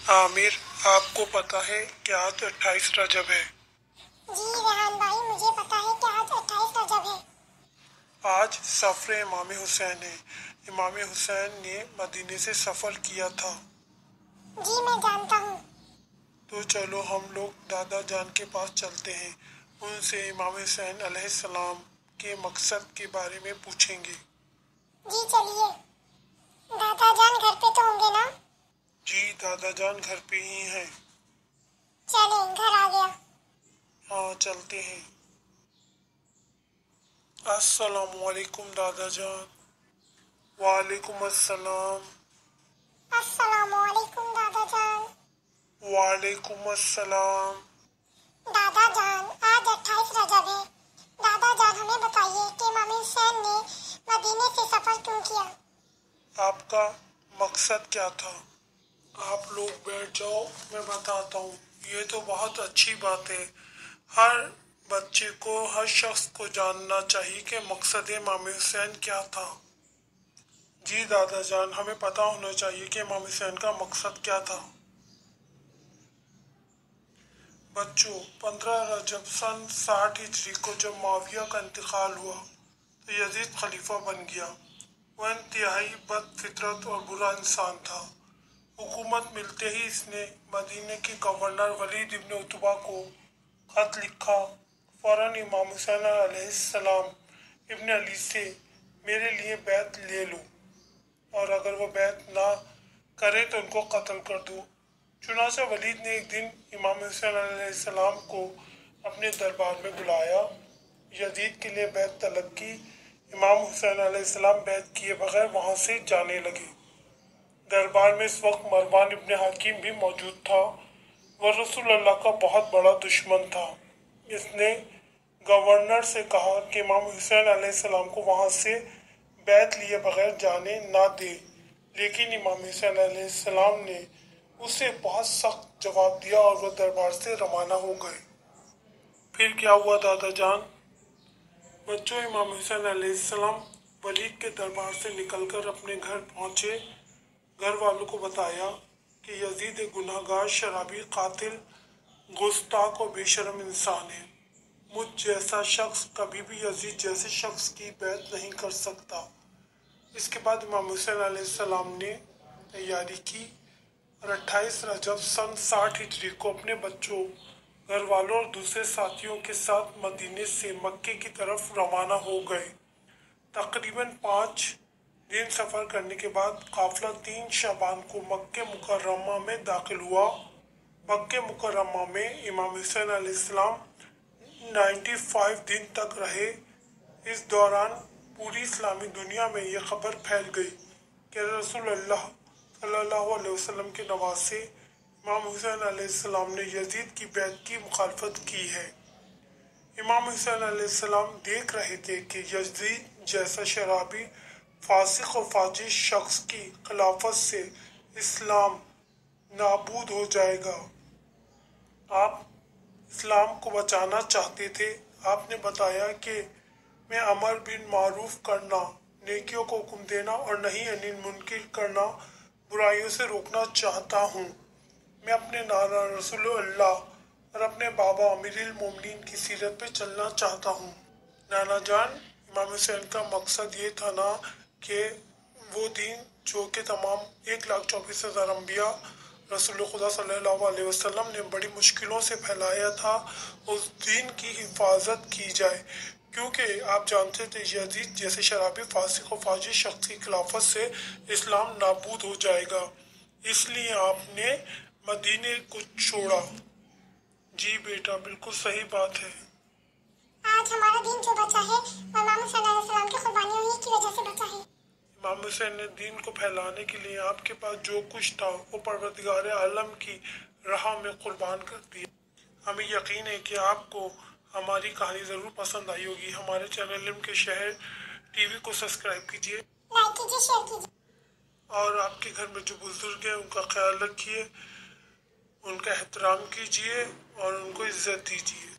आमिर, आपको पता है कि आज 28 रजब है। जी रेहान भाई, मुझे पता है कि आज 28 रजब है। आज सफ़र इमाम हुसैन है। इमाम हुसैन ने मदीने से सफ़र किया था। जी मैं जानता हूँ। तो चलो हम लोग दादा जान के पास चलते हैं। उनसे इमाम हुसैन अलैहिस्सलाम के मकसद के बारे में पूछेंगे। जी चलिए। दादा जान घर पे तो होंगे ना? जी दादा जान घर पे ही हैं। चले, घर आ गया। हाँ चलते हैं। अस्सलामुअलैकुम दादा जान। वालेकुम अस्सलाम। अस्सलामुअलैकुम दादा जान। वालेकुम अस्सलाम। दादा जान, आज 28 रजब है। दादा जान हमें बताइए कि इमाम हुसैन ने मदीने से सफर क्यों किया? आपका मकसद क्या था? आप लोग बैठ जाओ, मैं बताता हूँ। ये तो बहुत अच्छी बात है। हर बच्चे को, हर शख्स को जानना चाहिए कि मकसद इमाम हुसैन क्या था। जी दादा जान, हमें पता होना चाहिए कि इमाम हुसैन का मकसद क्या था। बच्चों, 15 रजब सन 60 हिजरी को जब मुआविया का इंतकाल हुआ तो यजीद खलीफा बन गया। वह इंतहाई बदफितरत और बुरा इंसान था। हुकूमत मिलते ही इसने मदीने के गवर्नर वलीद इब्न उतबा को खत लिखा। फौरन इमाम हुसैन अलैहिस्सलाम इब्न अली से मेरे लिए बैत ले लो, और अगर वो बैत ना करे तो उनको कत्ल कर दो। चुनांचे वलीद ने एक दिन इमाम हुसैन अलैहिस्सलाम को अपने दरबार में बुलाया। यजीद के लिए बैत तलब की। इमाम हुसैन अलैहिस्सलाम बैत किए बगैर वहाँ से जाने लगे। दरबार में इस वक्त मरवान इब्न हकीम भी मौजूद था। वह रसूल अल्लाह का बहुत बड़ा दुश्मन था। इसने गवर्नर से कहा कि इमाम हुसैन अलैहिस्सलाम को वहाँ से बैत लिए बगैर जाने ना दे, लेकिन इमाम हुसैन अलैहिस्सलाम ने उसे बहुत सख्त जवाब दिया और वह दरबार से रवाना हो गए। फिर क्या हुआ दादा जान? बच्चों, इमाम हुसैन अलैहिस्सलाम वलीद के दरबार से निकलकर अपने घर पहुँचे। घर वालों को बताया कि यजीद एक गुनहगार, शराबी, कातिल, गुस्ताख और बेशरम इंसान है। मुझ जैसा शख्स कभी भी यजीद जैसे शख्स की बैत नहीं कर सकता। इसके बाद इमाम हुसैन अलैहिस्सलाम ने तैयारी की और 28 रजब सन 60 हिजरी को अपने बच्चों, घर वालों और दूसरे साथियों के साथ मदीने से मक्के की तरफ रवाना हो गए। तकरीबन 5 दिन सफ़र करने के बाद काफिला 3 शबान को मक्के मुकर्रमा में दाखिल हुआ। मक्के मुकर्रमा में इमाम हुसैन अलैहिस्सलाम 95 दिन तक रहे। इस दौरान पूरी इस्लामी दुनिया में यह खबर फैल गई कि रसूल अल्लाह सल्लल्लाहु अलैहि वसल्लम के नवासे इमाम हुसैन अलैहिस्सलाम ने यजीद की बैत की मुखालफत की है। इमाम हुसैन अलैहिस्सलाम देख रहे थे कि यजीद जैसा शराबी, फासिक और फाजिर शख्स की खिलाफत से इस्लाम नाबूद हो जाएगा। आप इस्लाम को बचाना चाहते थे। आपने बताया कि मैं अमर बिन मारूफ करना, नेकियों को हुक्म देना और नहीं अनिल मुनकिर करना, बुराइयों से रोकना चाहता हूँ। मैं अपने नाना रसूल अल्लाह और अपने बाबा अमीरुल मोमिनीन की सीरत पे चलना चाहता हूँ। नाना जान, इमाम हुसैन का मकसद ये था ना कि वो दिन जो कि तमाम 1,24,000 अम्बिया रसूल खुदा सल्लल्लाहु अलैहि वसल्लम ने बड़ी मुश्किलों से फैलाया था, उस दिन की हिफाजत की जाए। क्योंकि आप जानते थे यजीद जैसे शराबी, फासिक और फाजिर शख्स की खिलाफत से इस्लाम नाबूद हो जाएगा, इसलिए आपने मदीने को छोड़ा। जी बेटा, बिल्कुल सही बात है। आज हमारा दिन जो बचा है वो इमाम हुसैन अलैहिस्सलाम की कुर्बानियों ही की वजह से बचा है। इमाम हुसैन ने दीन को फैलाने के लिए आपके पास जो कुछ था वो परवरदिगार आलम की राह में कुर्बान कर दिया। हमें यकीन है कि आपको हमारी कहानी ज़रूर पसंद आई होगी। हमारे चैनल इल्म के शहर टीवी को सब्सक्राइब कीजिए, लाइक कीजिए, शेयर कीजिए और आपके घर में जो बुजुर्ग हैं उनका ख्याल रखिए, उनका एहतराम कीजिए और उनको इज्जत दीजिए।